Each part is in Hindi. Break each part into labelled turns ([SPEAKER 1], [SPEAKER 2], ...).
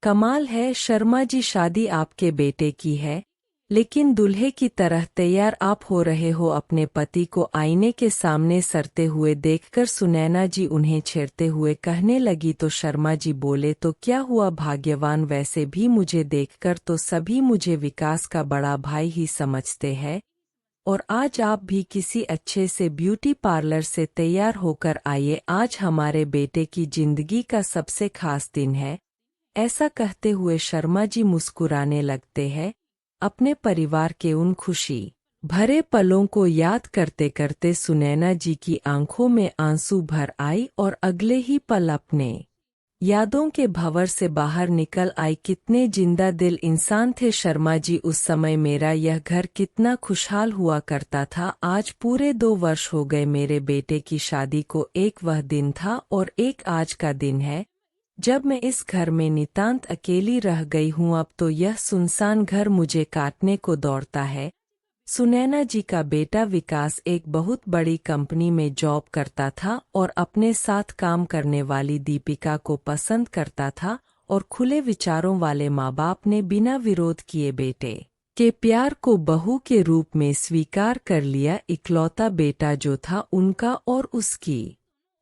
[SPEAKER 1] कमाल है शर्मा जी, शादी आपके बेटे की है, लेकिन दूल्हे की तरह तैयार आप हो रहे हो। अपने पति को आईने के सामने सरते हुए देखकर सुनैना जी उन्हें छेड़ते हुए कहने लगी। तो शर्मा जी बोले, तो क्या हुआ भाग्यवान, वैसे भी मुझे देखकर तो सभी मुझे विकास का बड़ा भाई ही समझते हैं, और आज आप भी किसी अच्छे से ब्यूटी पार्लर से तैयार होकर आइए, आज हमारे बेटे की जिंदगी का सबसे खास दिन है। ऐसा कहते हुए शर्मा जी मुस्कुराने लगते हैं। अपने परिवार के उन खुशी भरे पलों को याद करते करते सुनैना जी की आंखों में आंसू भर आई और अगले ही पल अपने यादों के भंवर से बाहर निकल आई। कितने जिंदा दिल इंसान थे शर्मा जी उस समय, मेरा यह घर कितना खुशहाल हुआ करता था। आज पूरे 2 वर्ष हो गए मेरे बेटे की शादी को, एक वह दिन था और एक आज का दिन है जब मैं इस घर में नितांत अकेली रह गई हूँ। अब तो यह सुनसान घर मुझे काटने को दौड़ता है। सुनैना जी का बेटा विकास एक बहुत बड़ी कंपनी में जॉब करता था और अपने साथ काम करने वाली दीपिका को पसंद करता था, और खुले विचारों वाले माँ बाप ने बिना विरोध किए बेटे के प्यार को बहू के रूप में स्वीकार कर लिया। इकलौता बेटा जो था उनका, और उसकी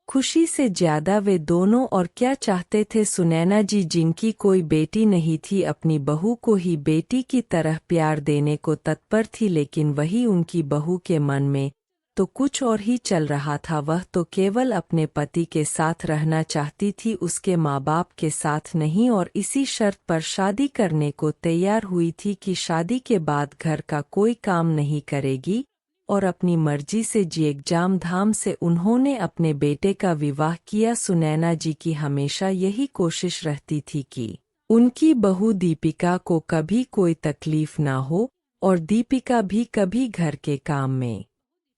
[SPEAKER 1] खुशी से ज्यादा वे दोनों और क्या चाहते थे। सुनैना जी, जिनकी कोई बेटी नहीं थी, अपनी बहू को ही बेटी की तरह प्यार देने को तत्पर थी, लेकिन वही उनकी बहू के मन में तो कुछ और ही चल रहा था। वह तो केवल अपने पति के साथ रहना चाहती थी, उसके माँ बाप के साथ नहीं, और इसी शर्त पर शादी करने को तैयार हुई थी कि शादी के बाद घर का कोई काम नहीं करेगी और अपनी मर्जी से जिएक धाम से उन्होंने अपने बेटे का विवाह किया। सुनैना जी की हमेशा यही कोशिश रहती थी कि उनकी बहू दीपिका को कभी कोई तकलीफ ना हो, और दीपिका भी कभी घर के काम में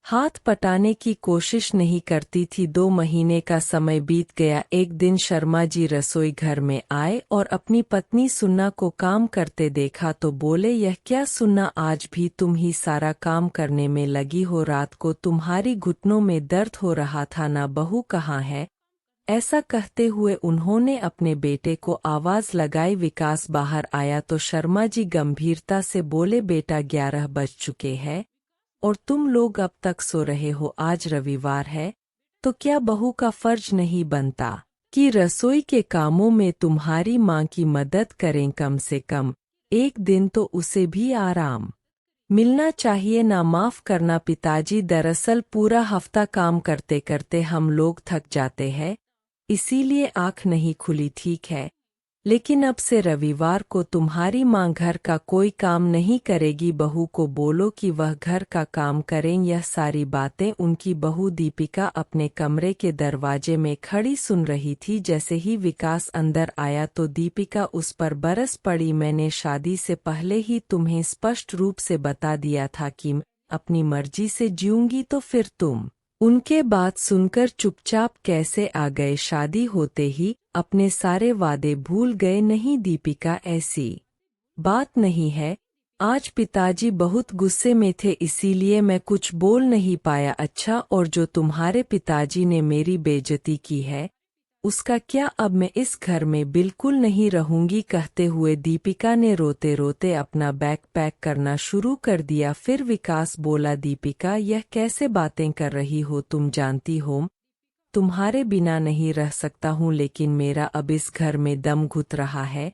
[SPEAKER 1] हाथ पटाने की कोशिश नहीं करती थी। 2 महीने का समय बीत गया। एक दिन शर्मा जी रसोई घर में आए और अपनी पत्नी सुन्ना को काम करते देखा तो बोले, यह क्या सुन्ना, आज भी तुम ही सारा काम करने में लगी हो, रात को तुम्हारी घुटनों में दर्द हो रहा था ना, बहू कहाँ है। ऐसा कहते हुए उन्होंने अपने बेटे को आवाज लगाई। विकास बाहर आया तो शर्मा जी गंभीरता से बोले, बेटा 11 बज चुके हैं और तुम लोग अब तक सो रहे हो, आज रविवार है, तो क्या बहू का फर्ज नहीं बनता कि रसोई के कामों में तुम्हारी माँ की मदद करें, कम से कम एक दिन तो उसे भी आराम मिलना चाहिए ना। माफ करना पिताजी, दरअसल पूरा हफ्ता काम करते करते हम लोग थक जाते हैं, इसीलिए आँख नहीं खुली, ठीक है, लेकिन अब से रविवार को तुम्हारी माँ घर का कोई काम नहीं करेगी। बहू को बोलो कि वह घर का काम करें। यह सारी बातें उनकी बहू दीपिका अपने कमरे के दरवाजे में खड़ी सुन रही थी। जैसे ही विकास अंदर आया तो दीपिका उस पर बरस पड़ी, मैंने शादी से पहले ही तुम्हें स्पष्ट रूप से बता दिया था कि अपनी मर्जी से जीऊंगी, तो फिर तुम उनके बात सुनकर चुपचाप कैसे आ गए, शादी होते ही अपने सारे वादे भूल गए। नहीं दीपिका, ऐसी बात नहीं है, आज पिताजी बहुत गुस्से में थे इसीलिए मैं कुछ बोल नहीं पाया। अच्छा, और जो तुम्हारे पिताजी ने मेरी बेइज्जती की है उसका क्या, अब मैं इस घर में बिल्कुल नहीं रहूंगी। कहते हुए दीपिका ने रोते रोते अपना बैग पैक करना शुरू कर दिया। फिर विकास बोला, दीपिका यह कैसे बातें कर रही हो, तुम जानती हो तुम्हारे बिना नहीं रह सकता हूँ, लेकिन मेरा अब इस घर में दम घुट रहा है।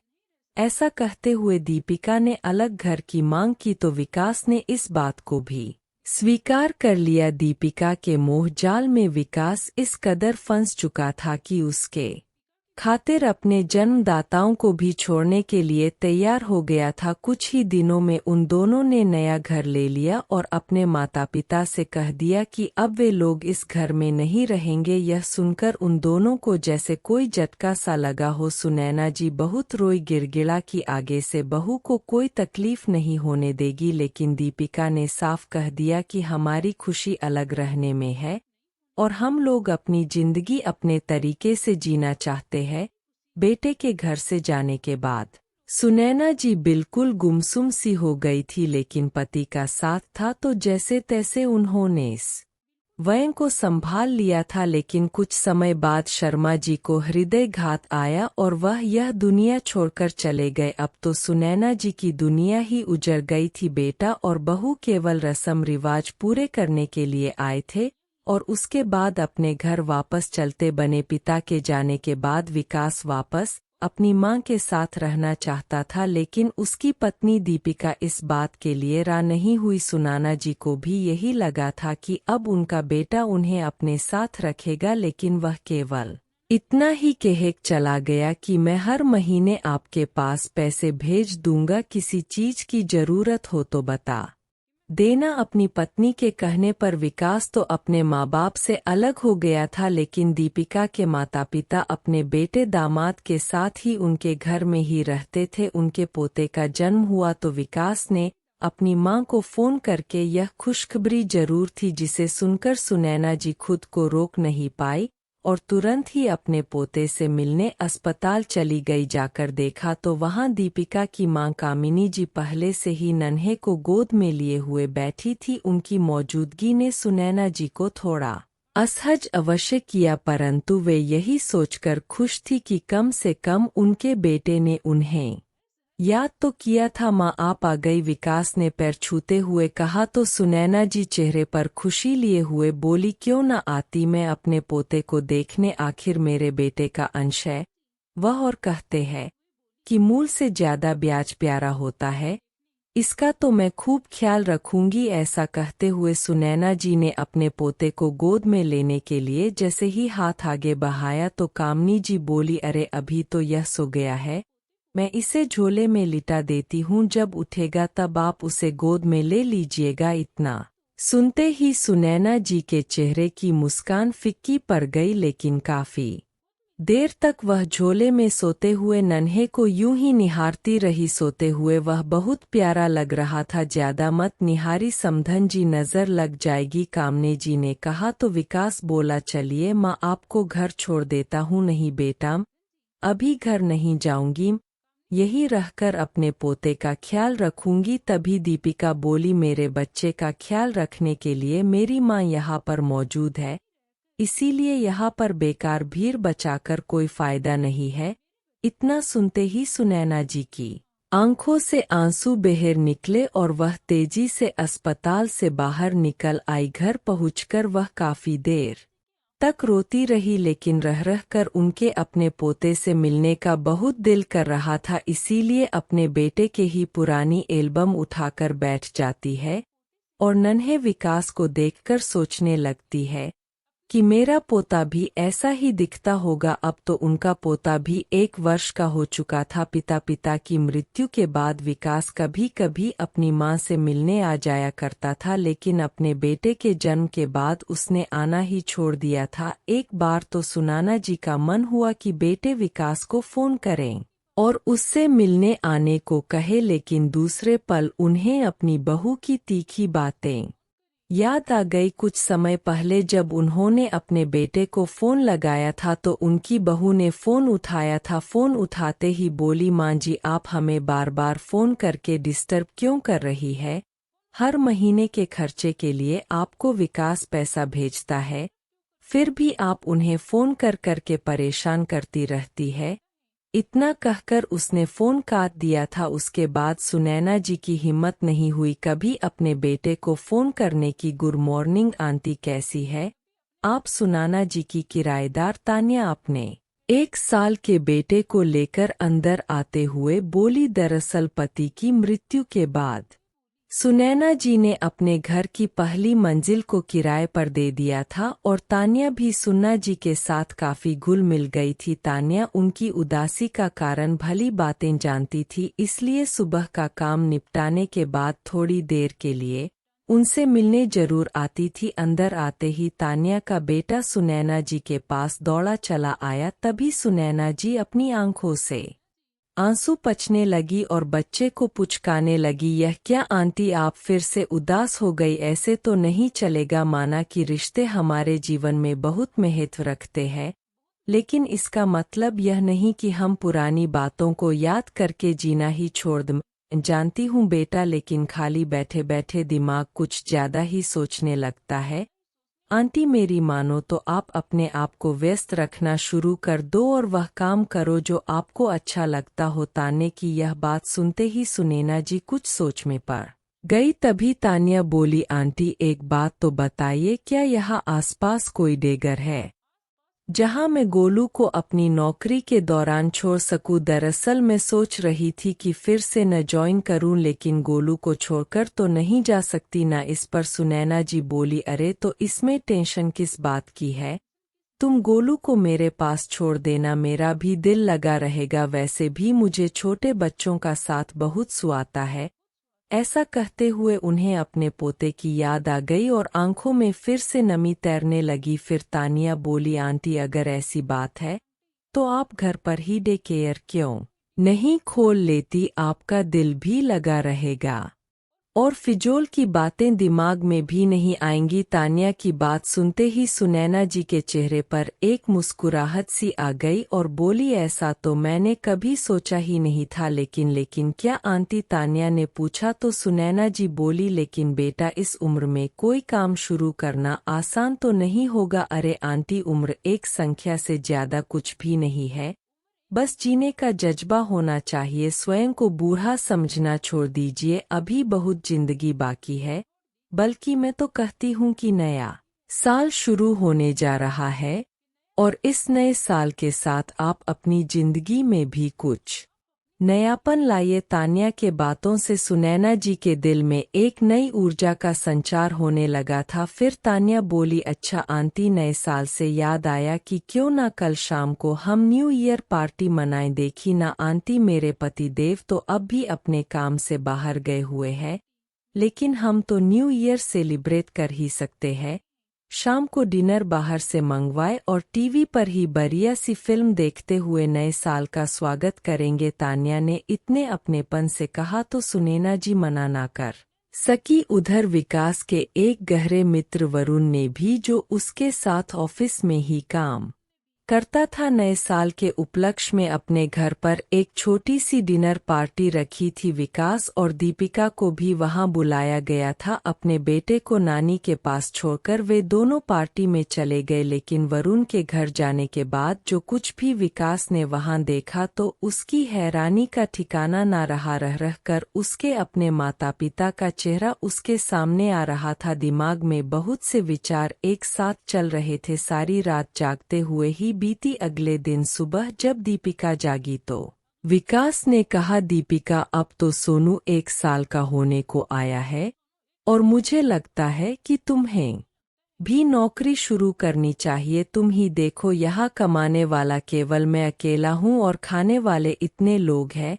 [SPEAKER 1] ऐसा कहते हुए दीपिका ने अलग घर की मांग की तो विकास ने इस बात को भी स्वीकार कर लिया। दीपिका के मोह जाल में विकास इस कदर फंस चुका था कि उसके खातिर अपने जन्मदाताओं को भी छोड़ने के लिए तैयार हो गया था। कुछ ही दिनों में उन दोनों ने नया घर ले लिया और अपने माता पिता से कह दिया कि अब वे लोग इस घर में नहीं रहेंगे। यह सुनकर उन दोनों को जैसे कोई झटका सा लगा हो। सुनैना जी बहुत रोई, गिड़गिड़ा कि आगे से बहू को कोई तकलीफ नहीं होने देगी, लेकिन दीपिका ने साफ कह दिया कि हमारी खुशी अलग रहने में है और हम लोग अपनी जिंदगी अपने तरीके से जीना चाहते हैं। बेटे के घर से जाने के बाद सुनैना जी बिल्कुल गुमसुम सी हो गई थी, लेकिन पति का साथ था तो जैसे तैसे उन्होंने इस वयं को संभाल लिया था, लेकिन कुछ समय बाद शर्मा जी को हृदयघात आया और वह यह दुनिया छोड़कर चले गए। अब तो सुनैना जी की दुनिया ही उजड़ गई थी। बेटा और बहू केवल रस्म रिवाज पूरे करने के लिए आए थे और उसके बाद अपने घर वापस चलते बने। पिता के जाने के बाद विकास वापस अपनी मां के साथ रहना चाहता था, लेकिन उसकी पत्नी दीपिका इस बात के लिए राजी नहीं हुई। सुनैना जी को भी यही लगा था कि अब उनका बेटा उन्हें अपने साथ रखेगा, लेकिन वह केवल इतना ही कह चला गया कि मैं हर महीने आपके पास पैसे भेज दूंगा, किसी चीज की जरूरत हो तो बता देना। अपनी पत्नी के कहने पर विकास तो अपने माँ बाप से अलग हो गया था, लेकिन दीपिका के माता पिता अपने बेटे दामाद के साथ ही उनके घर में ही रहते थे। उनके पोते का जन्म हुआ तो विकास ने अपनी माँ को फोन करके यह खुशखबरी जरूर थी, जिसे सुनकर सुनैना जी खुद को रोक नहीं पाई और तुरंत ही अपने पोते से मिलने अस्पताल चली गई। जाकर देखा तो वहां दीपिका की मां कामिनी जी पहले से ही नन्हे को गोद में लिए हुए बैठी थी। उनकी मौजूदगी ने सुनैना जी को थोड़ा असहज अवश्य किया, परंतु वे यही सोचकर खुश थी कि कम से कम उनके बेटे ने उन्हें याद तो किया था। माँ आप आ गई, विकास ने पैर छूते हुए कहा तो सुनैना जी चेहरे पर खुशी लिए हुए बोली, क्यों न आती, मैं अपने पोते को देखने, आखिर मेरे बेटे का अंश है वह, और कहते हैं कि मूल से ज्यादा ब्याज प्यारा होता है, इसका तो मैं खूब ख्याल रखूंगी। ऐसा कहते हुए सुनैना जी ने अपने पोते को गोद में लेने के लिए जैसे ही हाथ आगे बढ़ाया तो कामिनी जी बोली, अरे अभी तो यह सो गया है, मैं इसे झोले में लिटा देती हूँ, जब उठेगा तब आप उसे गोद में ले लीजिएगा। इतना सुनते ही सुनैना जी के चेहरे की मुस्कान फीकी पड़ गई, लेकिन काफी देर तक वह झोले में सोते हुए नन्हे को यूं ही निहारती रही। सोते हुए वह बहुत प्यारा लग रहा था। ज्यादा मत निहारी, समधन जी नजर लग जाएगी, कामिनी जी ने कहा तो विकास बोला, चलिए माँ आपको घर छोड़ देता हूँ। नहीं बेटा, अभी घर नहीं जाऊंगी, यही रहकर अपने पोते का ख्याल रखूंगी। तभी दीपिका बोली, मेरे बच्चे का ख्याल रखने के लिए मेरी माँ यहाँ पर मौजूद है, इसीलिए यहाँ पर बेकार भीड़ बचाकर कोई फायदा नहीं है। इतना सुनते ही सुनैना जी की आंखों से आंसू बहर निकले और वह तेजी से अस्पताल से बाहर निकल आई। घर पहुंचकर वह काफी देर तक रोती रही, लेकिन रह कर उनके अपने पोते से मिलने का बहुत दिल कर रहा था, इसीलिए अपने बेटे के ही पुरानी एल्बम उठाकर बैठ जाती है और नन्हे विकास को देखकर सोचने लगती है कि मेरा पोता भी ऐसा ही दिखता होगा। अब तो उनका पोता भी 1 वर्ष का हो चुका था। पिता की मृत्यु के बाद विकास कभी कभी अपनी मां से मिलने आ जाया करता था, लेकिन अपने बेटे के जन्म के बाद उसने आना ही छोड़ दिया था। एक बार तो सुनैना जी का मन हुआ कि बेटे विकास को फोन करें और उससे मिलने आने को कहे, लेकिन दूसरे पल उन्हें अपनी बहू की तीखी बातें याद आ गई। कुछ समय पहले जब उन्होंने अपने बेटे को फोन लगाया था तो उनकी बहू ने फोन उठाया था। फोन उठाते ही बोली, माँ जी आप हमें बार बार फोन करके डिस्टर्ब क्यों कर रही है? हर महीने के खर्चे के लिए आपको विकास पैसा भेजता है, फिर भी आप उन्हें फोन कर करके परेशान करती रहती है। इतना कहकर उसने फोन काट दिया था। उसके बाद सुनैना जी की हिम्मत नहीं हुई कभी अपने बेटे को फोन करने की। गुड मॉर्निंग आंटी, कैसी है आप? सुनैना जी की किराएदार तान्या अपने 1 साल के बेटे को लेकर अंदर आते हुए बोली, दरअसल पति की मृत्यु के बाद सुनैना जी ने अपने घर की पहली मंजिल को किराए पर दे दिया था और तान्या भी सुनैना जी के साथ काफी घुल मिल गई थी। तान्या उनकी उदासी का कारण भली बातें जानती थी, इसलिए सुबह का काम निपटाने के बाद थोड़ी देर के लिए उनसे मिलने जरूर आती थी। अंदर आते ही तान्या का बेटा सुनैना जी के पास दौड़ा चला आया। तभी सुनैना जी अपनी आंखों से आंसू पचने लगी और बच्चे को पुचकाने लगी। यह क्या आंटी, आप फिर से उदास हो गई? ऐसे तो नहीं चलेगा। माना कि रिश्ते हमारे जीवन में बहुत महत्व रखते हैं, लेकिन इसका मतलब यह नहीं कि हम पुरानी बातों को याद करके जीना ही छोड़ दें। जानती हूँ बेटा, लेकिन खाली बैठे बैठे दिमाग कुछ ज्यादा ही सोचने लगता है। आंटी मेरी मानो तो आप अपने आप को व्यस्त रखना शुरू कर दो और वह काम करो जो आपको अच्छा लगता हो। तान्या की यह बात सुनते ही सुनैना जी कुछ सोच में पड़ गई। तभी तान्या बोली, आंटी एक बात तो बताइए, क्या यहाँ आसपास कोई डेगर है जहां मैं गोलू को अपनी नौकरी के दौरान छोड़ सकूं? दरअसल मैं सोच रही थी कि फिर से न ज्वाइन करूं, लेकिन गोलू को छोड़कर तो नहीं जा सकती ना। इस पर सुनैना जी बोली, अरे तो इसमें टेंशन किस बात की है? तुम गोलू को मेरे पास छोड़ देना, मेरा भी दिल लगा रहेगा। वैसे भी मुझे छोटे बच्चों का साथ बहुत सुहाता है। ऐसा कहते हुए उन्हें अपने पोते की याद आ गई और आंखों में फिर से नमी तैरने लगी। फिर तानिया बोली, आंटी अगर ऐसी बात है तो आप घर पर ही डे केयर क्यों नहीं खोल लेती? आपका दिल भी लगा रहेगा और फिजूल की बातें दिमाग में भी नहीं आएंगी। तान्या की बात सुनते ही सुनैना जी के चेहरे पर एक मुस्कुराहट सी आ गई और बोली, ऐसा तो मैंने कभी सोचा ही नहीं था। लेकिन क्या आंटी? तान्या ने पूछा तो सुनैना जी बोली, लेकिन बेटा इस उम्र में कोई काम शुरू करना आसान तो नहीं होगा। अरे आंटी, उम्र एक संख्या से ज्यादा कुछ भी नहीं है, बस जीने का जज्बा होना चाहिए। स्वयं को बूढ़ा समझना छोड़ दीजिए, अभी बहुत जिंदगी बाकी है। बल्कि मैं तो कहती हूँ कि नया साल शुरू होने जा रहा है और इस नए साल के साथ आप अपनी जिंदगी में भी कुछ नयापन लाइए। तान्या के बातों से सुनैना जी के दिल में एक नई ऊर्जा का संचार होने लगा था। फिर तान्या बोली, अच्छा आंटी, नए साल से याद आया कि क्यों ना कल शाम को हम न्यू ईयर पार्टी मनाएं? देखी ना आंटी, मेरे पति देव तो अब भी अपने काम से बाहर गए हुए हैं, लेकिन हम तो न्यू ईयर सेलिब्रेट कर ही सकते हैं। शाम को डिनर बाहर से मंगवाए और टीवी पर ही बढ़िया सी फिल्म देखते हुए नए साल का स्वागत करेंगे। तान्या ने इतने अपनेपन से कहा तो सुनैना जी मना ना कर सकी। उधर विकास के एक गहरे मित्र वरुण ने भी, जो उसके साथ ऑफिस में ही काम करता था, नए साल के उपलक्ष्य में अपने घर पर एक छोटी सी डिनर पार्टी रखी थी। विकास और दीपिका को भी वहां बुलाया गया था। अपने बेटे को नानी के पास छोड़कर वे दोनों पार्टी में चले गए, लेकिन वरुण के घर जाने के बाद जो कुछ भी विकास ने वहां देखा तो उसकी हैरानी का ठिकाना ना रहा। रह कर उसके अपने माता पिता का चेहरा उसके सामने आ रहा था। दिमाग में बहुत से विचार एक साथ चल रहे थे। सारी रात जागते हुए ही बीती। अगले दिन सुबह जब दीपिका जागी तो विकास ने कहा, दीपिका अब तो सोनू 1 साल का होने को आया है और मुझे लगता है कि तुम्हें भी नौकरी शुरू करनी चाहिए। तुम ही देखो, यहाँ कमाने वाला केवल मैं अकेला हूँ और खाने वाले इतने लोग हैं।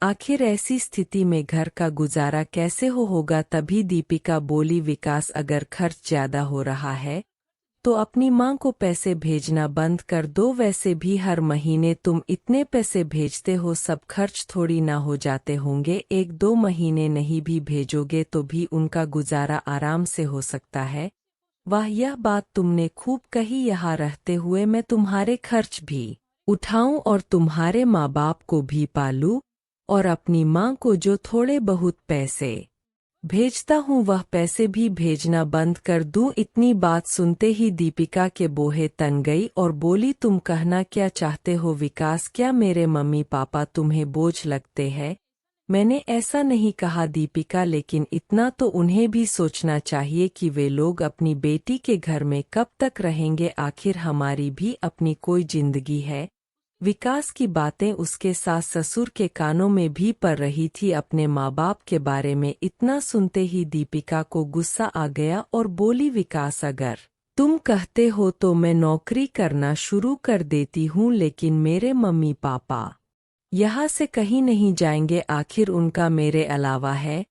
[SPEAKER 1] आखिर ऐसी स्थिति में घर का गुजारा कैसे होगा? तभी दीपिका बोली, विकास अगर खर्च ज्यादा हो रहा है तो अपनी मां को पैसे भेजना बंद कर दो। वैसे भी हर महीने तुम इतने पैसे भेजते हो, सब खर्च थोड़ी ना हो जाते होंगे। 1-2 महीने नहीं भी भेजोगे तो भी उनका गुजारा आराम से हो सकता है। वाह, यह बात तुमने खूब कही। यहाँ रहते हुए मैं तुम्हारे खर्च भी उठाऊं और तुम्हारे माँ बाप को भी पालूं और अपनी माँ को जो थोड़े बहुत पैसे भेजता हूँ वह पैसे भी भेजना बंद कर दूं? इतनी बात सुनते ही दीपिका के बोहे तन गई और बोली, तुम कहना क्या चाहते हो विकास? क्या मेरे मम्मी पापा तुम्हें बोझ लगते हैं? मैंने ऐसा नहीं कहा दीपिका, लेकिन इतना तो उन्हें भी सोचना चाहिए कि वे लोग अपनी बेटी के घर में कब तक रहेंगे। आखिर हमारी भी अपनी कोई जिंदगी है। विकास की बातें उसके सास ससुर के कानों में भी पड़ रही थी। अपने माँ बाप के बारे में इतना सुनते ही दीपिका को गुस्सा आ गया और बोली, विकास अगर तुम कहते हो तो मैं नौकरी करना शुरू कर देती हूँ, लेकिन मेरे मम्मी पापा यहाँ से कहीं नहीं जाएंगे। आखिर उनका मेरे अलावा है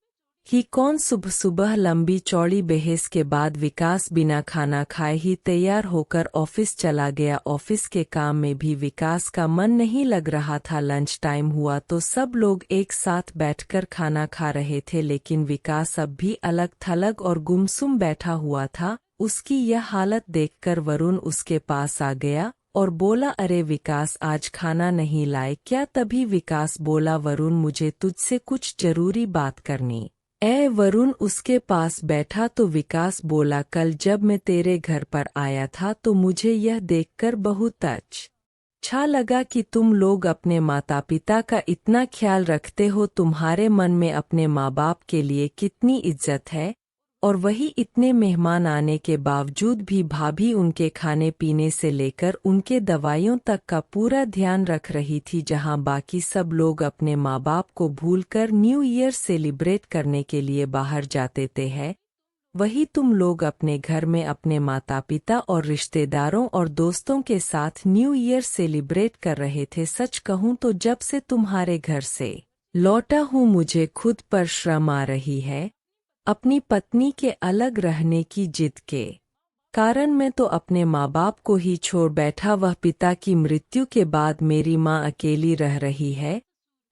[SPEAKER 1] ही कौन? सुबह सुबह लंबी चौड़ी बहस के बाद विकास बिना खाना खाए ही तैयार होकर ऑफिस चला गया। ऑफिस के काम में भी विकास का मन नहीं लग रहा था। लंच टाइम हुआ तो सब लोग एक साथ बैठकर खाना खा रहे थे, लेकिन विकास अब भी अलग थलग और गुमसुम बैठा हुआ था। उसकी यह हालत देखकर वरुण उसके पास आ गया और बोला, अरे विकास, आज खाना नहीं लाए क्या? तभी विकास बोला, वरुण मुझे तुझसे कुछ जरूरी बात करनी ए वरुण उसके पास बैठा तो विकास बोला, कल जब मैं तेरे घर पर आया था तो मुझे यह देखकर बहुत अच्छा लगा कि तुम लोग अपने माता पिता का इतना ख्याल रखते हो। तुम्हारे मन में अपने माँ बाप के लिए कितनी इज्जत है, और वही इतने मेहमान आने के बावजूद भी भाभी उनके खाने पीने से लेकर उनके दवाइयों तक का पूरा ध्यान रख रही थी। जहां बाकी सब लोग अपने माँ बाप को भूलकर न्यू ईयर सेलिब्रेट करने के लिए बाहर जाते थे, वही तुम लोग अपने घर में अपने माता पिता और रिश्तेदारों और दोस्तों के साथ न्यू ईयर सेलिब्रेट कर रहे थे। सच कहूं तो जब से तुम्हारे घर से लौटा हूं मुझे खुद पर शर्म आ रही है। अपनी पत्नी के अलग रहने की जिद के कारण मैं तो अपने माँ बाप को ही छोड़ बैठा। वह पिता की मृत्यु के बाद मेरी माँ अकेली रह रही है,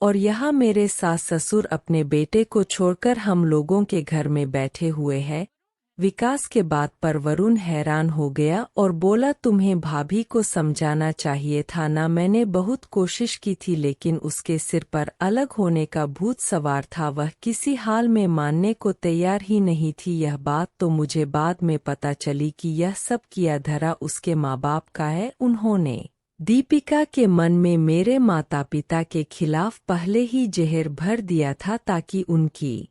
[SPEAKER 1] और यहाँ मेरे सास ससुर अपने बेटे को छोड़कर हम लोगों के घर में बैठे हुए हैं। विकास के बात पर वरुण हैरान हो गया और बोला, तुम्हें भाभी को समझाना चाहिए था ना। मैंने बहुत कोशिश की थी लेकिन उसके सिर पर अलग होने का भूत सवार था। वह किसी हाल में मानने को तैयार ही नहीं थी। यह बात तो मुझे बाद में पता चली कि यह सब किया धरा उसके माँ बाप का है। उन्होंने दीपिका के मन में मेरे माता पिता के खिलाफ पहले ही जहर भर दिया था ताकि उनकी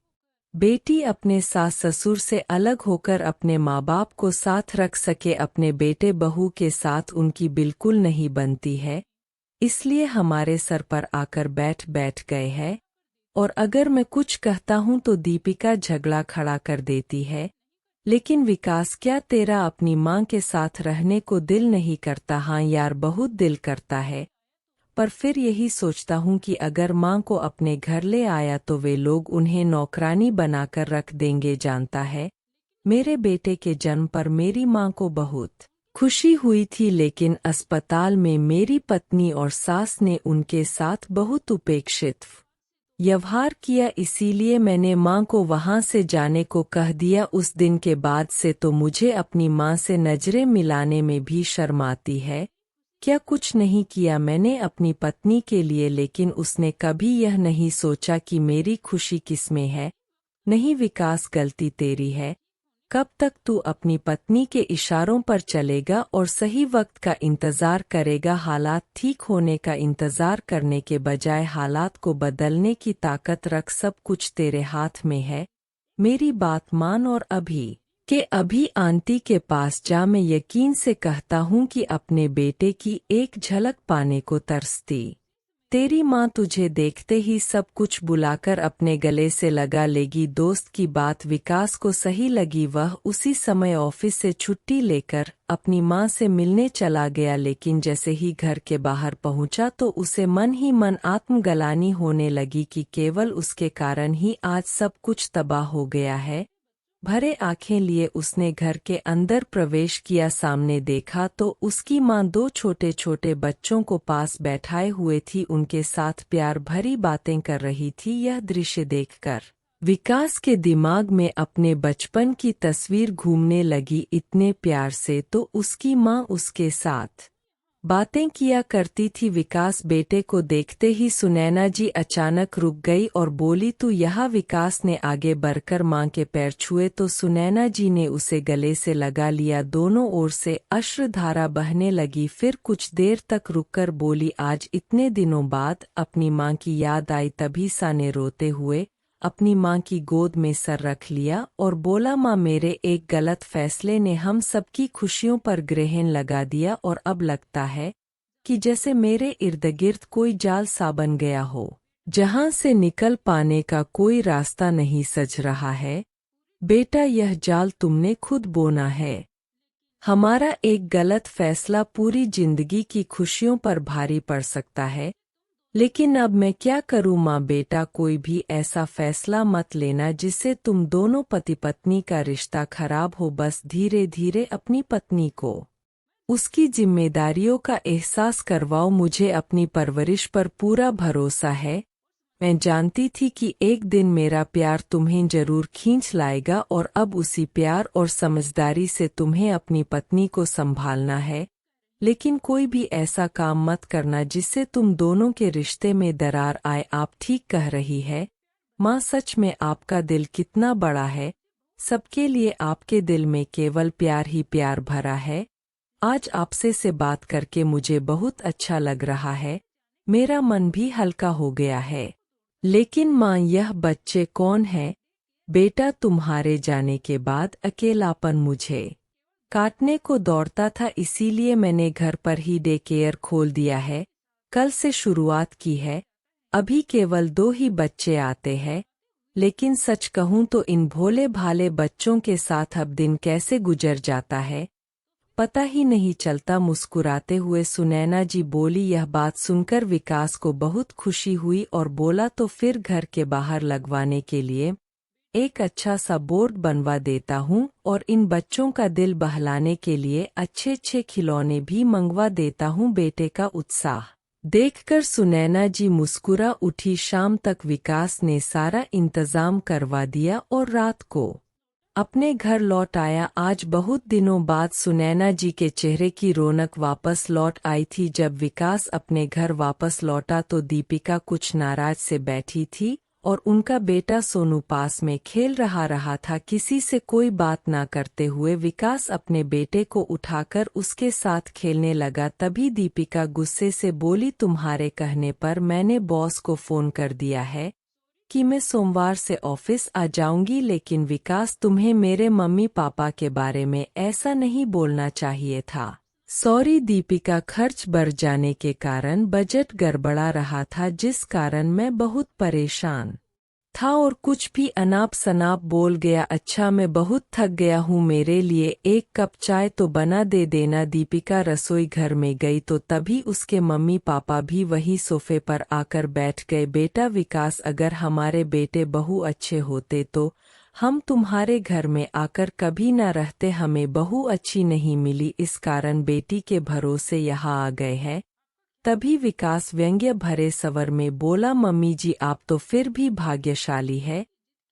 [SPEAKER 1] बेटी अपने सास ससुर से अलग होकर अपने माँ बाप को साथ रख सके। अपने बेटे बहू के साथ उनकी बिल्कुल नहीं बनती है, इसलिए हमारे सर पर आकर बैठ गए हैं। और अगर मैं कुछ कहता हूँ तो दीपिका झगड़ा खड़ा कर देती है। लेकिन विकास, क्या तेरा अपनी माँ के साथ रहने को दिल नहीं करता? हाँ यार, बहुत दिल करता है, पर फिर यही सोचता हूँ कि अगर माँ को अपने घर ले आया तो वे लोग उन्हें नौकरानी बनाकर रख देंगे। जानता है, मेरे बेटे के जन्म पर मेरी माँ को बहुत खुशी हुई थी, लेकिन अस्पताल में मेरी पत्नी और सास ने उनके साथ बहुत उपेक्षित व्यवहार किया, इसीलिए मैंने माँ को वहाँ से जाने को कह दिया। उस दिन के बाद से तो मुझे अपनी माँ से नजरें मिलाने में भी शर्म आती है। क्या कुछ नहीं किया मैंने अपनी पत्नी के लिए, लेकिन उसने कभी यह नहीं सोचा कि मेरी खुशी किसमें है। नहीं विकास, गलती तेरी है। कब तक तू अपनी पत्नी के इशारों पर चलेगा और सही वक्त का इंतजार करेगा? हालात ठीक होने का इंतजार करने के बजाय हालात को बदलने की ताकत रख। सब कुछ तेरे हाथ में है। मेरी बात मान और अभी आंटी के पास जा। मैं यकीन से कहता हूँ कि अपने बेटे की एक झलक पाने को तरसती तेरी माँ तुझे देखते ही सब कुछ बुलाकर अपने गले से लगा लेगी। दोस्त की बात विकास को सही लगी। वह उसी समय ऑफिस से छुट्टी लेकर अपनी माँ से मिलने चला गया, लेकिन जैसे ही घर के बाहर पहुंचा तो उसे मन ही मन आत्मग्लानि होने लगी कि केवल उसके कारण ही आज सब कुछ तबाह हो गया है। भरे आंखें लिए उसने घर के अंदर प्रवेश किया। सामने देखा तो उसकी माँ दो छोटे छोटे बच्चों को पास बैठाए हुए थी, उनके साथ प्यार भरी बातें कर रही थी। यह दृश्य देखकर विकास के दिमाग में अपने बचपन की तस्वीर घूमने लगी। इतने प्यार से तो उसकी माँ उसके साथ बातें किया करती थी। विकास बेटे को देखते ही सुनैना जी अचानक रुक गई और बोली, तू यहाँ? विकास ने आगे बढ़कर माँ के पैर छुए तो सुनैना जी ने उसे गले से लगा लिया। दोनों ओर से अश्रुधारा बहने लगी। फिर कुछ देर तक रुककर बोली, आज इतने दिनों बाद अपनी माँ की याद आई। तभी सा ने रोते हुए अपनी माँ की गोद में सर रख लिया और बोला, माँ, मेरे एक गलत फैसले ने हम सबकी खुशियों पर ग्रहण लगा दिया और अब लगता है कि जैसे मेरे इर्द गिर्द कोई जाल सा बन गया हो, जहां से निकल पाने का कोई रास्ता नहीं सज रहा है। बेटा, यह जाल तुमने खुद बोना है। हमारा एक गलत फैसला पूरी जिंदगी की खुशियों पर भारी पड़ सकता है, लेकिन अब मैं क्या करूं? माँ, बेटा, कोई भी ऐसा फैसला मत लेना जिससे तुम दोनों पति पत्नी का रिश्ता खराब हो। बस धीरे धीरे अपनी पत्नी को उसकी जिम्मेदारियों का एहसास करवाओ। मुझे अपनी परवरिश पर पूरा भरोसा है। मैं जानती थी कि एक दिन मेरा प्यार तुम्हें जरूर खींच लाएगा, और अब उसी प्यार और समझदारी से तुम्हें अपनी पत्नी को संभालना है। लेकिन कोई भी ऐसा काम मत करना जिससे तुम दोनों के रिश्ते में दरार आए। आप ठीक कह रही है। माँ सच में आपका दिल कितना बड़ा है। सबके लिए आपके दिल में केवल प्यार ही प्यार भरा है। आज आपसे से बात करके मुझे बहुत अच्छा लग रहा है। मेरा मन भी हल्का हो गया है। लेकिन माँ यह बच्चे कौन है? बेटा तुम्हारे जाने के बाद अकेलापन मुझे काटने को दौड़ता था, इसीलिए मैंने घर पर ही डे केयर खोल दिया है। कल से शुरुआत की है। अभी केवल 2 ही बच्चे आते हैं, लेकिन सच कहूँ तो इन भोले भाले बच्चों के साथ अब दिन कैसे गुजर जाता है पता ही नहीं चलता। मुस्कुराते हुए सुनैना जी बोली। यह बात सुनकर विकास को बहुत खुशी हुई और बोला तो फिर घर के बाहर लगवाने के लिए एक अच्छा सा बोर्ड बनवा देता हूँ और इन बच्चों का दिल बहलाने के लिए अच्छे अच्छे खिलौने भी मंगवा देता हूँ। बेटे का उत्साह देखकर सुनैना जी मुस्कुरा उठी। शाम तक विकास ने सारा इंतजाम करवा दिया और रात को अपने घर लौट आया। आज बहुत दिनों बाद सुनैना जी के चेहरे की रौनक वापस लौट आई थी। जब विकास अपने घर वापस लौटा तो दीपिका कुछ नाराज से बैठी थी और उनका बेटा सोनू पास में खेल रहा था। किसी से कोई बात ना करते हुए विकास अपने बेटे को उठाकर उसके साथ खेलने लगा। तभी दीपिका गुस्से से बोली, तुम्हारे कहने पर मैंने बॉस को फोन कर दिया है कि मैं सोमवार से ऑफिस आ जाऊंगी। लेकिन विकास, तुम्हें मेरे मम्मी पापा के बारे में ऐसा नहीं बोलना चाहिए था। सॉरी दीपिका, खर्च बढ़ जाने के कारण बजट गड़बड़ा रहा था, जिस कारण मैं बहुत परेशान था और कुछ भी अनाप शनाप बोल गया। अच्छा, मैं बहुत थक गया हूँ, मेरे लिए 1 कप चाय तो बना दे देना। दीपिका रसोई घर में गई तो तभी उसके मम्मी पापा भी वही सोफे पर आकर बैठ गए। बेटा विकास, अगर हमारे बेटे बहू अच्छे होते तो हम तुम्हारे घर में आकर कभी न रहते। हमें बहू अच्छी नहीं मिली, इस कारण बेटी के भरोसे यहाँ आ गए हैं। तभी विकास व्यंग्य भरे स्वर में बोला, मम्मी जी आप तो फिर भी भाग्यशाली है।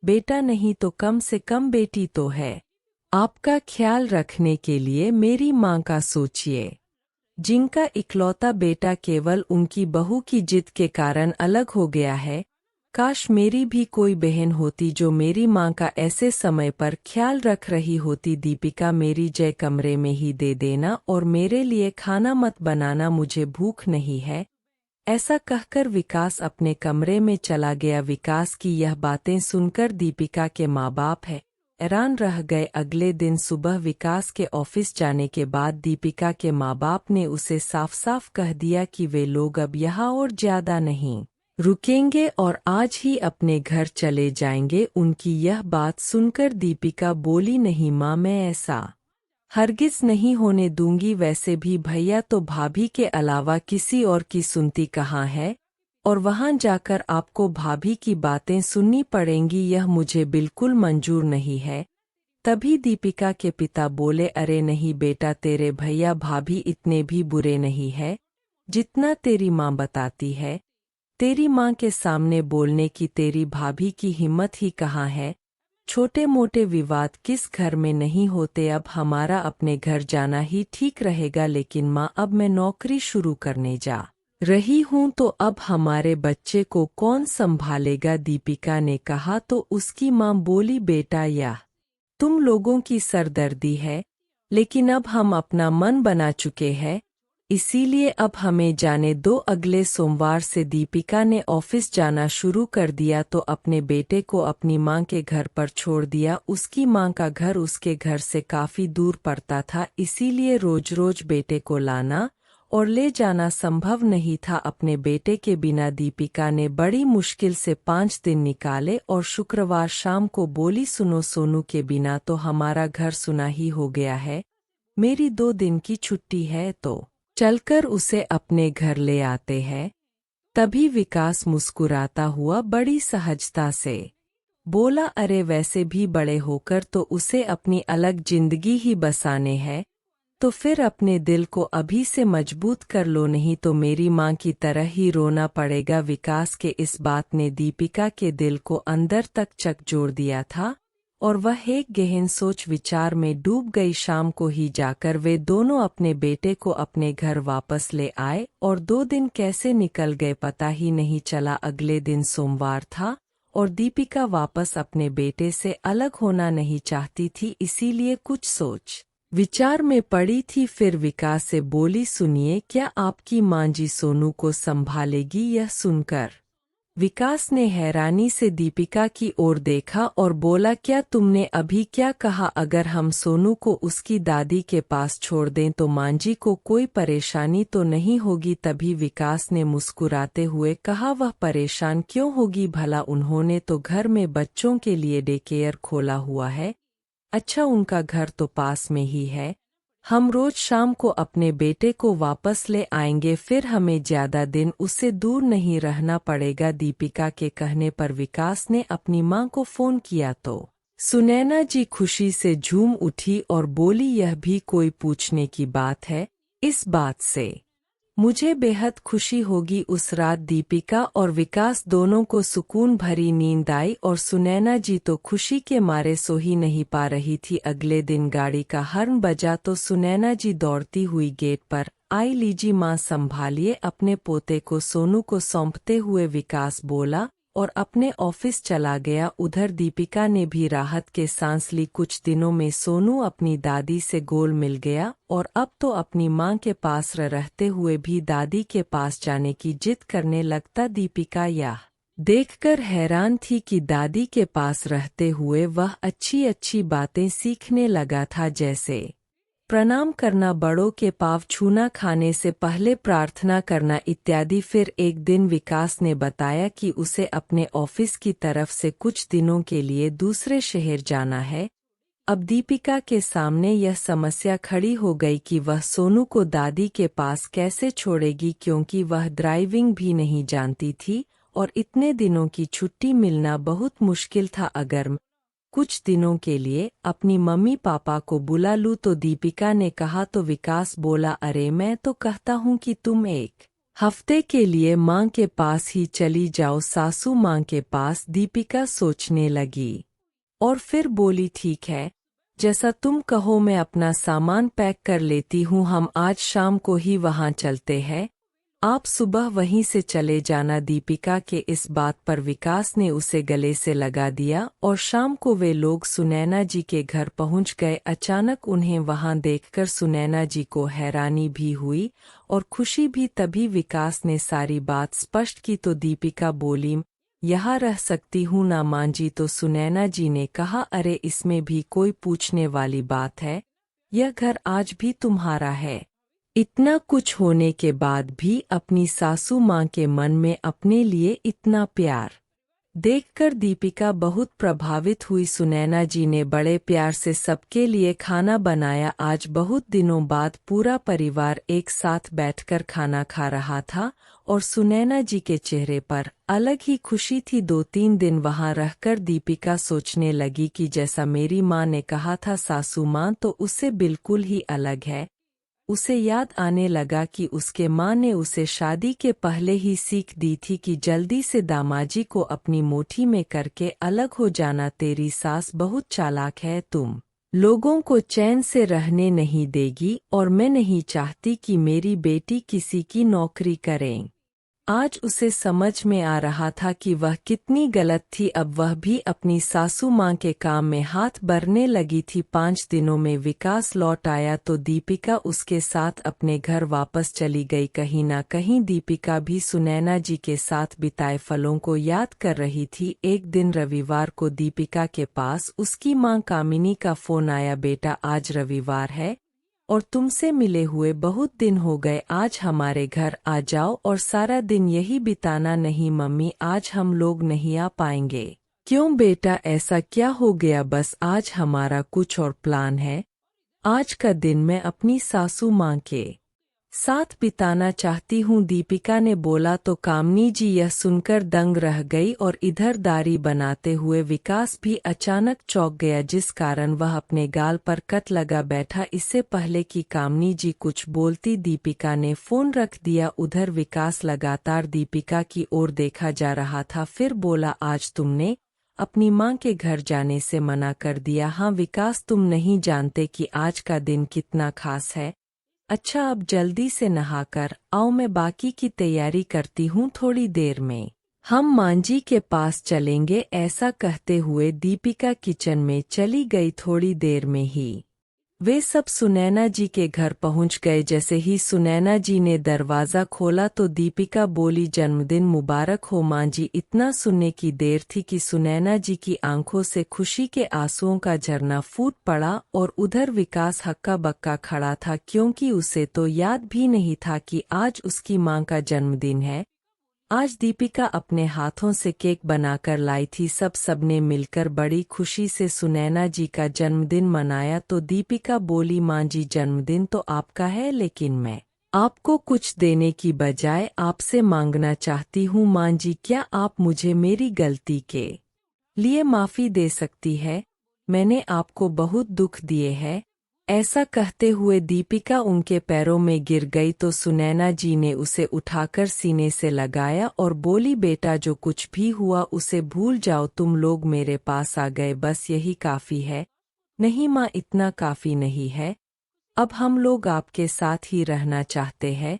[SPEAKER 1] बेटा नहीं तो कम से कम बेटी तो है। आपका ख्याल रखने के लिए मेरी माँ का सोचिए, जिनका इकलौता बेटा केवल उनकी बहू की जिद के कारण अलग हो गया है। काश मेरी भी कोई बहन होती जो मेरी माँ का ऐसे समय पर ख्याल रख रही होती। दीपिका, मेरी जय कमरे में ही दे देना और मेरे लिए खाना मत बनाना, मुझे भूख नहीं है। ऐसा कहकर विकास अपने कमरे में चला गया। विकास की यह बातें सुनकर दीपिका के माँ बाप हैरान रह गए। अगले दिन सुबह विकास के ऑफिस जाने के बाद दीपिका के माँ बाप ने उसे साफ साफ कह दिया कि वे लोग अब यहाँ और ज्यादा नहीं रुकेंगे और आज ही अपने घर चले जाएंगे। उनकी यह बात सुनकर दीपिका बोली, नहीं माँ, मैं ऐसा हरगिज नहीं होने दूंगी। वैसे भी भैया तो भाभी के अलावा किसी और की सुनती कहाँ है, और वहां जाकर आपको भाभी की बातें सुननी पड़ेंगी, यह मुझे बिल्कुल मंजूर नहीं है। तभी दीपिका के पिता बोले, अरे नहीं बेटा, तेरे भैया भाभी इतने भी बुरे नहीं है जितना तेरी माँ बताती है। तेरी माँ के सामने बोलने की तेरी भाभी की हिम्मत ही कहाँ है। छोटे मोटे विवाद किस घर में नहीं होते। अब हमारा अपने घर जाना ही ठीक रहेगा। लेकिन माँ, अब मैं नौकरी शुरू करने जा रही हूँ तो अब हमारे बच्चे को कौन संभालेगा? दीपिका ने कहा तो उसकी माँ बोली, बेटा यह तुम लोगों की सरदर्दी है, लेकिन अब हम अपना मन बना चुके हैं, इसीलिए अब हमें जाने दो। अगले सोमवार से दीपिका ने ऑफिस जाना शुरू कर दिया तो अपने बेटे को अपनी मां के घर पर छोड़ दिया। उसकी मां का घर उसके घर से काफी दूर पड़ता था, इसीलिए रोज रोज बेटे को लाना और ले जाना संभव नहीं था। अपने बेटे के बिना दीपिका ने बड़ी मुश्किल से 5 दिन निकाले और शुक्रवार शाम को बोली, सुनो सोनू के बिना तो हमारा घर सुना ही हो गया है। मेरी 2 दिन की छुट्टी है तो चलकर उसे अपने घर ले आते हैं। तभी विकास मुस्कुराता हुआ बड़ी सहजता से बोला, अरे वैसे भी बड़े होकर तो उसे अपनी अलग जिंदगी ही बसाने है, तो फिर अपने दिल को अभी से मजबूत कर लो, नहीं तो मेरी माँ की तरह ही रोना पड़ेगा। विकास के इस बात ने दीपिका के दिल को अंदर तक झकझोर दिया था और वह एक गहन सोच विचार में डूब गई। शाम को ही जाकर वे दोनों अपने बेटे को अपने घर वापस ले आए और 2 दिन कैसे निकल गए पता ही नहीं चला। अगले दिन सोमवार था और दीपिका वापस अपने बेटे से अलग होना नहीं चाहती थी, इसीलिए कुछ सोच विचार में पड़ी थी। फिर विकास से बोली, सुनिए, क्या आपकी मां जी सोनू को संभालेगी? यह सुनकर विकास ने हैरानी से दीपिका की ओर देखा और बोला, क्या तुमने अभी क्या कहा? अगर हम सोनू को उसकी दादी के पास छोड़ दें तो मां जी को कोई परेशानी तो नहीं होगी? तभी विकास ने मुस्कुराते हुए कहा, वह परेशान क्यों होगी भला? उन्होंने तो घर में बच्चों के लिए डे केयर खोला हुआ है। अच्छा, उनका घर तो पास में ही है। हम रोज शाम को अपने बेटे को वापस ले आएंगे, फिर हमें ज्यादा दिन उससे दूर नहीं रहना पड़ेगा। दीपिका के कहने पर विकास ने अपनी मां को फोन किया तो सुनैना जी खुशी से झूम उठी और बोली, यह भी कोई पूछने की बात है? इस बात से मुझे बेहद खुशी होगी। उस रात दीपिका और विकास दोनों को सुकून भरी नींद आई और सुनैना जी तो खुशी के मारे सो ही नहीं पा रही थी। अगले दिन गाड़ी का हॉर्न बजा तो सुनैना जी दौड़ती हुई गेट पर आई। लीजिए मां, संभालिए अपने पोते को, सोनू को सौंपते हुए विकास बोला और अपने ऑफिस चला गया। उधर दीपिका ने भी राहत के सांस ली। कुछ दिनों में सोनू अपनी दादी से गोल मिल गया और अब तो अपनी मां के पास रहते हुए भी दादी के पास जाने की जिद करने लगता। दीपिका यह देखकर हैरान थी कि दादी के पास रहते हुए वह अच्छी अच्छी बातें सीखने लगा था, जैसे प्रणाम करना, बड़ों के पाँव छूना, खाने से पहले प्रार्थना करना इत्यादि। फिर एक दिन विकास ने बताया कि उसे अपने ऑफिस की तरफ से कुछ दिनों के लिए दूसरे शहर जाना है। अब दीपिका के सामने यह समस्या खड़ी हो गई कि वह सोनू को दादी के पास कैसे छोड़ेगी, क्योंकि वह ड्राइविंग भी नहीं जानती थी और इतने दिनों की छुट्टी मिलना बहुत मुश्किल था। अगर कुछ दिनों के लिए अपनी मम्मी पापा को बुला लूं तो दीपिका ने कहा तो विकास बोला, अरे मैं तो कहता हूं कि तुम एक हफ्ते के लिए मां के पास ही चली जाओ, सासू मां के पास। दीपिका सोचने लगी और फिर बोली, ठीक है, जैसा तुम कहो, मैं अपना सामान पैक कर लेती हूँ, हम आज शाम को ही वहां चलते हैं, आप सुबह वहीं से चले जाना। दीपिका के इस बात पर विकास ने उसे गले से लगा दिया और शाम को वे लोग सुनैना जी के घर पहुंच गए। अचानक उन्हें वहां देखकर सुनैना जी को हैरानी भी हुई और खुशी भी। तभी विकास ने सारी बात स्पष्ट की तो दीपिका बोली, यहाँ रह सकती हूँ ना मां जी? तो सुनैना जी ने कहा, अरे इसमें भी कोई पूछने वाली बात है, यह घर आज भी तुम्हारा है। इतना कुछ होने के बाद भी अपनी सासू मां के मन में अपने लिए इतना प्यार देखकर दीपिका बहुत प्रभावित हुई। सुनैना जी ने बड़े प्यार से सबके लिए खाना बनाया। आज बहुत दिनों बाद पूरा परिवार एक साथ बैठकर खाना खा रहा था और सुनैना जी के चेहरे पर अलग ही खुशी थी। 2-3 दिन वहां रहकर दीपिका सोचने लगी कि जैसा मेरी मां ने कहा था, सासू मां तो उससे बिल्कुल ही अलग है। उसे याद आने लगा कि उसके मां ने उसे शादी के पहले ही सीख दी थी कि जल्दी से दामाजी को अपनी मुट्ठी में करके अलग हो जाना। तेरी सास बहुत चालाक है, तुम लोगों को चैन से रहने नहीं देगी और मैं नहीं चाहती कि मेरी बेटी किसी की नौकरी करे। आज उसे समझ में आ रहा था कि वह कितनी गलत थी। अब वह भी अपनी सासू मां के काम में हाथ भरने लगी थी। 5 दिनों में विकास लौट आया तो दीपिका उसके साथ अपने घर वापस चली गई। कहीं ना कहीं दीपिका भी सुनैना जी के साथ बिताए फलों को याद कर रही थी। एक दिन रविवार को दीपिका के पास उसकी मां कामिनी का फोन आया, बेटा आज रविवार है और तुमसे मिले हुए बहुत दिन हो गए, आज हमारे घर आ जाओ और सारा दिन यही बिताना। नहीं मम्मी, आज हम लोग नहीं आ पाएंगे। क्यों बेटा, ऐसा क्या हो गया? बस आज हमारा कुछ और प्लान है। आज का दिन मैं अपनी सासू मां के साथ बिताना चाहती हूँ, दीपिका ने बोला तो कामनी जी यह सुनकर दंग रह गई और इधर दाढ़ी बनाते हुए विकास भी अचानक चौंक गया, जिस कारण वह अपने गाल पर कट लगा बैठा। इससे पहले कि कामनी जी कुछ बोलती दीपिका ने फोन रख दिया। उधर विकास लगातार दीपिका की ओर देखा जा रहा था। फिर बोला, आज तुमने अपनी मां के घर जाने से मना कर दिया? हाँ विकास, तुम नहीं जानते कि आज का दिन कितना खास है। अच्छा, अब जल्दी से नहाकर आओ, मैं बाकी की तैयारी करती हूँ थोड़ी देर में। हम मांझी के पास चलेंगे। ऐसा कहते हुए दीपिका किचन में चली गई। थोड़ी देर में ही वे सब सुनैना जी के घर पहुंच गए। जैसे ही सुनैना जी ने दरवाज़ा खोला तो दीपिका बोली, जन्मदिन मुबारक हो मां जी। इतना सुनने की देर थी कि सुनैना जी की आंखों से खुशी के आंसुओं का झरना फूट पड़ा और उधर विकास हक्का बक्का खड़ा था, क्योंकि उसे तो याद भी नहीं था कि आज उसकी मां का जन्मदिन है। आज दीपिका अपने हाथों से केक बनाकर लाई थी। सबने मिलकर बड़ी खुशी से सुनैना जी का जन्मदिन मनाया। तो दीपिका बोली, मां जी जन्मदिन तो आपका है, लेकिन मैं आपको कुछ देने की बजाय आपसे मांगना चाहती हूँ। मां जी, क्या आप मुझे मेरी गलती के लिए माफ़ी दे सकती है? मैंने आपको बहुत दुख दिए है। ऐसा कहते हुए दीपिका उनके पैरों में गिर गई तो सुनैना जी ने उसे उठाकर सीने से लगाया और बोली, बेटा जो कुछ भी हुआ उसे भूल जाओ। तुम लोग मेरे पास आ गए, बस यही काफ़ी है। नहीं माँ, इतना काफ़ी नहीं है। अब हम लोग आपके साथ ही रहना चाहते हैं।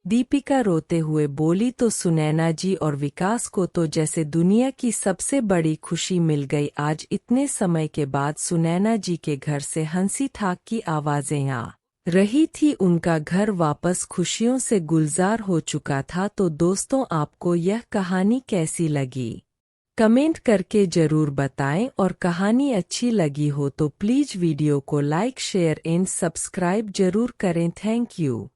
[SPEAKER 1] दीपिका रोते हुए बोली। तो सुनैना जी और विकास को तो जैसे दुनिया की सबसे बड़ी खुशी मिल गई। आज इतने समय के बाद सुनैना जी के घर से हंसी ठाक की आवाज़ें आ रही थी। उनका घर वापस खुशियों से गुलजार हो चुका था। तो दोस्तों, आपको यह कहानी कैसी लगी कमेंट करके ज़रूर बताएं, और कहानी अच्छी लगी हो तो प्लीज़ वीडियो को लाइक शेयर एंड सब्सक्राइब ज़रूर करें। Thank you.